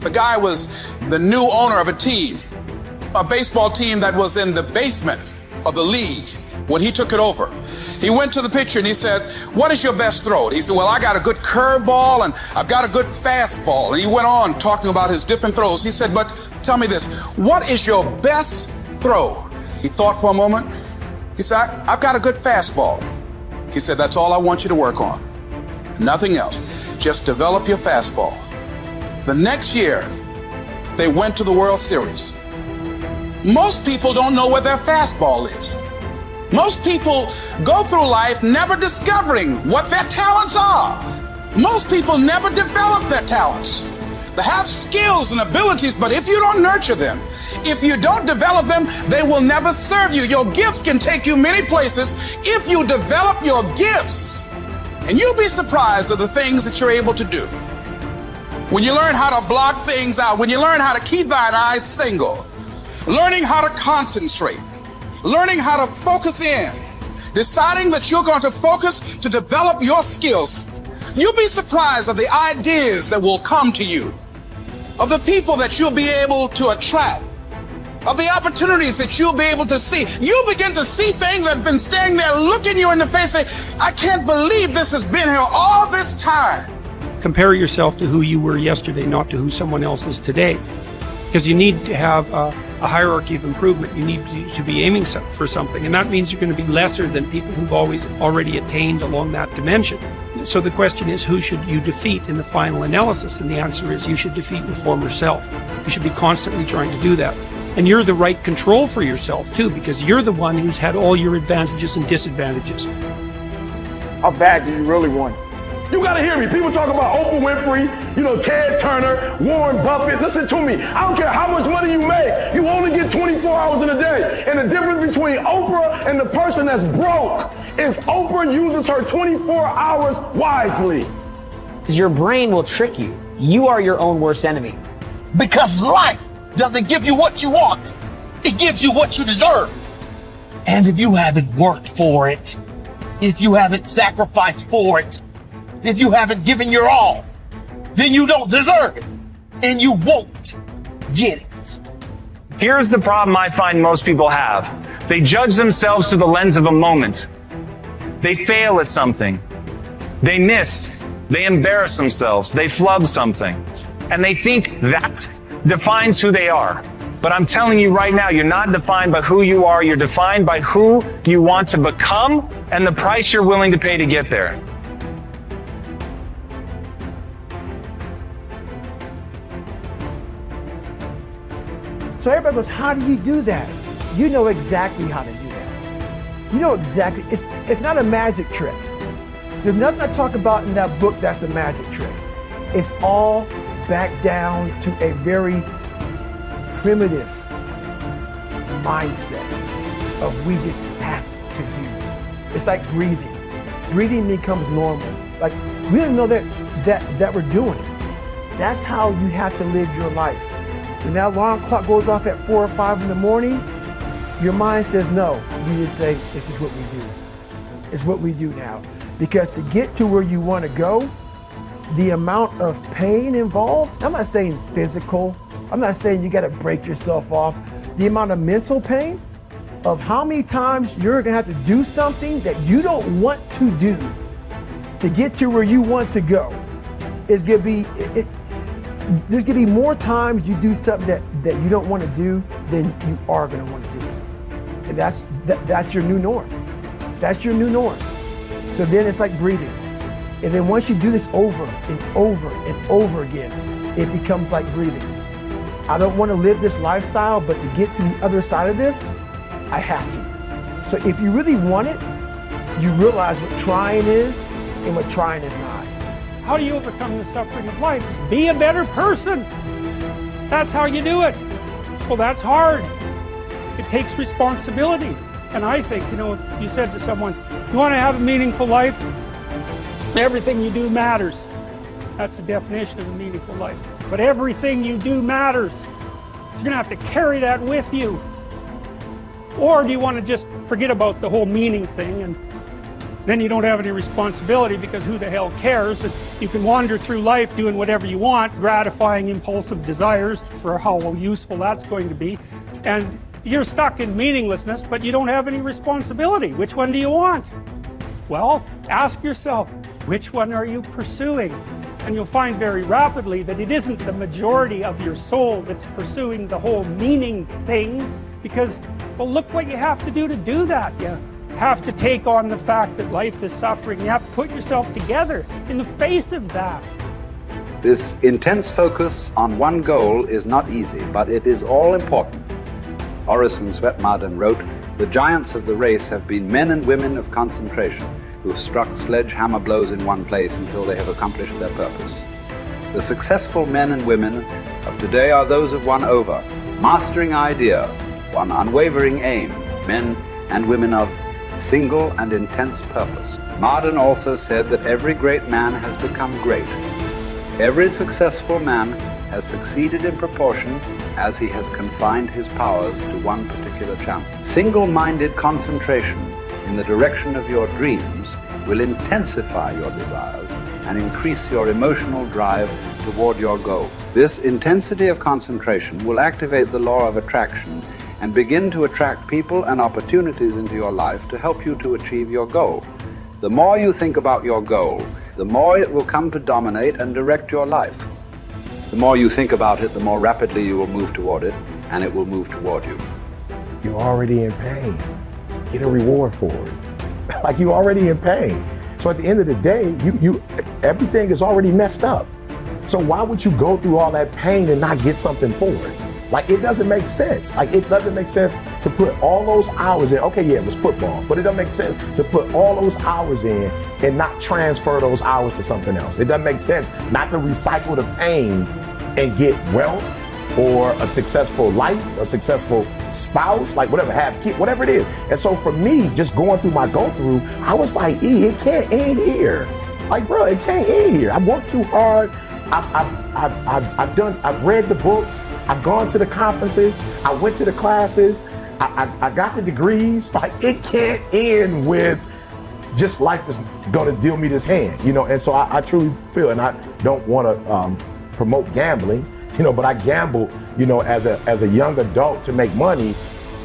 The guy was the new owner of a team, a baseball team that was in the basement of the league when he took it over. He went to the pitcher and he said, "What is your best throw?" He said, "Well, I got a good curveball and I've got a good fastball." And he went on talking about his different throws. He said, "But tell me this, what is your best throw?" He thought for a moment. He said, "I've got a good fastball." He said, "That's all I want you to work on. Nothing else. Just develop your fastball." The next year, they went to the World Series. Most people don't know where their fastball is. Most people go through life never discovering what their talents are. Most people never develop their talents. They have skills and abilities, but if you don't nurture them, if you don't develop them, they will never serve you. Your gifts can take you many places if you develop your gifts. And you'll be surprised at the things that you're able to do. When you learn how to block things out, when you learn how to keep thine eyes single, learning how to concentrate, learning how to focus in, deciding that you're going to focus to develop your skills, you'll be surprised at the ideas that will come to you, of the people that you'll be able to attract, of the opportunities that you'll be able to see. You'll begin to see things that have been standing there looking you in the face saying, "I can't believe this has been here all this time." Compare yourself to who you were yesterday, not to who someone else is today. Because you need to have a hierarchy of improvement. You need to be aiming for something. And that means you're going to be lesser than people who've already attained along that dimension. So the question is, who should you defeat in the final analysis? And the answer is, you should defeat your former self. You should be constantly trying to do that. And you're the right control for yourself too, because you're the one who's had all your advantages and disadvantages. How bad do you really want it? You gotta hear me. People talk about Oprah Winfrey, Ted Turner, Warren Buffett. Listen to me. I don't care how much money you make. You only get 24 hours in a day. And the difference between Oprah and the person that's broke is Oprah uses her 24 hours wisely. Your brain will trick you. You are your own worst enemy. Because life doesn't give you what you want. It gives you what you deserve. And if you haven't worked for it, if you haven't sacrificed for it, if you haven't given your all, then you don't deserve it, and you won't get it. Here's the problem I find most people have. They judge themselves through the lens of a moment. They fail at something. They miss. They embarrass themselves. They flub something. And they think that defines who they are. But I'm telling you right now, you're not defined by who you are. You're defined by who you want to become and the price you're willing to pay to get there. So everybody goes, how do you do that? You know exactly how to do that. You know exactly, it's not a magic trick. There's nothing I talk about in that book that's a magic trick. It's all back down to a very primitive mindset of we just have to do. It's like breathing. Breathing becomes normal. Like we don't know that we're doing it. That's how you have to live your life. When that alarm clock goes off at 4 or 5 in the morning, your mind says no. You just say, this is what we do. It's what we do now. Because to get to where you want to go, the amount of pain involved, I'm not saying physical, I'm not saying you got to break yourself off. The amount of mental pain of how many times you're going to have to do something that you don't want to do to get to where you want to go is going to be, there's going to be more times you do something that you don't want to do than you are going to want to do. And that's your new norm. That's your new norm. So then it's like breathing. And then once you do this over and over and over again, it becomes like breathing. I don't want to live this lifestyle, but to get to the other side of this, I have to. So if you really want it, you realize what trying is and what trying is not. How do you overcome the suffering of life? Is be a better person. That's how you do it. Well, that's hard. It takes responsibility. And I think, if you said to someone, you want to have a meaningful life? Everything you do matters. That's the definition of a meaningful life. But everything you do matters. You're going to have to carry that with you. Or do you want to just forget about the whole meaning thing and then you don't have any responsibility, because who the hell cares? You can wander through life doing whatever you want, gratifying impulsive desires for how useful that's going to be, and you're stuck in meaninglessness, but you don't have any responsibility. Which one do you want? Well, ask yourself, which one are you pursuing? And you'll find very rapidly that it isn't the majority of your soul that's pursuing the whole meaning thing, because, well, look what you have to do that. You have to take on the fact that life is suffering. You have to put yourself together in the face of that. This intense focus on one goal is not easy, but it is all important. Orison Swett Marden wrote, "The giants of the race have been men and women of concentration who have struck sledgehammer blows in one place until they have accomplished their purpose. The successful men and women of today are those of one mastering idea, one unwavering aim, men and women of single and intense purpose." Marden also said that every great man has become great. Every successful man has succeeded in proportion as he has confined his powers to one particular channel. Single-minded concentration in the direction of your dreams will intensify your desires and increase your emotional drive toward your goal. This intensity of concentration will activate the law of attraction and begin to attract people and opportunities into your life to help you to achieve your goal. The more you think about your goal, the more it will come to dominate and direct your life. The more you think about it, the more rapidly you will move toward it, and it will move toward you. You're already in pain. Get a reward for it. Like, you're already in pain. So at the end of the day, everything is already messed up. So why would you go through all that pain and not get something for it? Like, it doesn't make sense. Like, it doesn't make sense to put all those hours in. Okay, yeah, it was football, but it doesn't make sense to put all those hours in and not transfer those hours to something else. It doesn't make sense not to recycle the pain and get wealth or a successful life, a successful spouse, like whatever, have kids, whatever it is. And so for me, just going through my go-through, I was like, it can't end here. Like, bro, it can't end here. I've worked too hard. I've read the books. I've gone to the conferences. I went to the classes. I got the degrees. Like, it can't end with just life is gonna deal me this hand, you know? And so I truly feel, and I don't wanna promote gambling, you know, but I gambled, you know, as a young adult to make money.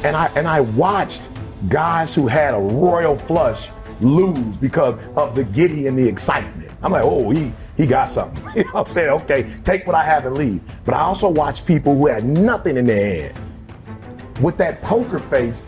And I watched guys who had a royal flush lose because of the giddy and the excitement. I'm like, oh, he got something. You know what I'm saying? Okay, take what I have and leave. But I also watched people who had nothing in their hand with that poker face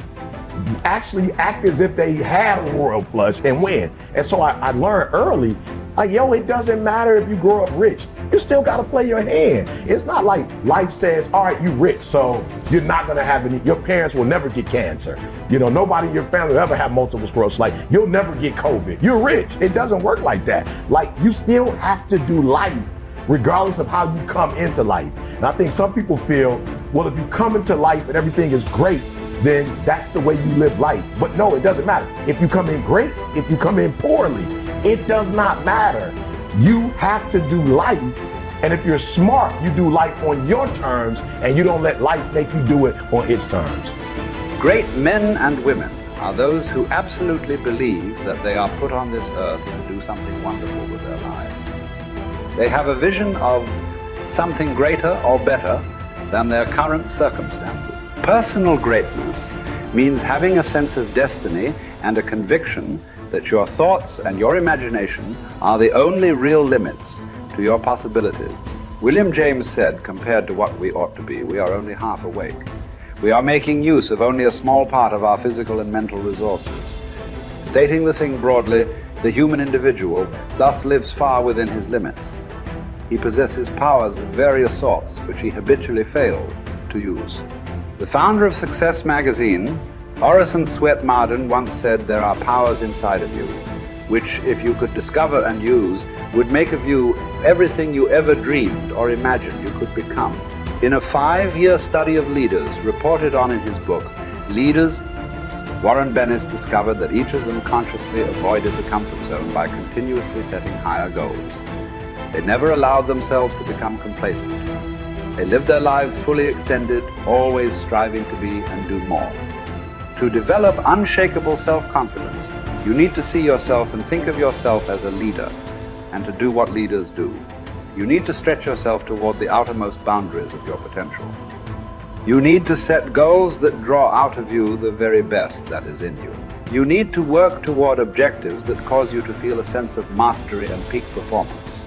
actually act as if they had a royal flush and win. And so I learned early, like, yo, it doesn't matter if you grow up rich. You still got to play your hand. It's not like life says, all right, you rich, so you're not going to have any, your parents will never get cancer. You know, nobody in your family will ever have multiple sclerosis. Like, you'll never get COVID. You're rich. It doesn't work like that. Like, you still have to do life regardless of how you come into life. And I think some people feel, well, if you come into life and everything is great, then that's the way you live life. But no, it doesn't matter. If you come in great, if you come in poorly, it does not matter. You have to do life. And if you're smart, you do life on your terms and you don't let life make you do it on its terms. Great men and women are those who absolutely believe that they are put on this earth to do something wonderful with their lives. They have a vision of something greater or better than their current circumstances. Personal greatness means having a sense of destiny and a conviction that your thoughts and your imagination are the only real limits to your possibilities. William James said, compared to what we ought to be, we are only half awake. We are making use of only a small part of our physical and mental resources. Stating the thing broadly, the human individual thus lives far within his limits. He possesses powers of various sorts which he habitually fails to use. The founder of Success magazine, Orison Swett Marden, once said, there are powers inside of you, which, if you could discover and use, would make of you everything you ever dreamed or imagined you could become. In a 5-year study of leaders reported on in his book, Leaders, Warren Bennis discovered that each of them consciously avoided the comfort zone by continuously setting higher goals. They never allowed themselves to become complacent. They lived their lives fully extended, always striving to be and do more. To develop unshakable self-confidence, You need to see yourself and think of yourself as a leader, and to do what leaders do. You need to stretch yourself toward the outermost boundaries of your potential. You need to set goals that draw out of you the very best that is in you. You need to work toward objectives that cause you to feel a sense of mastery and peak performance.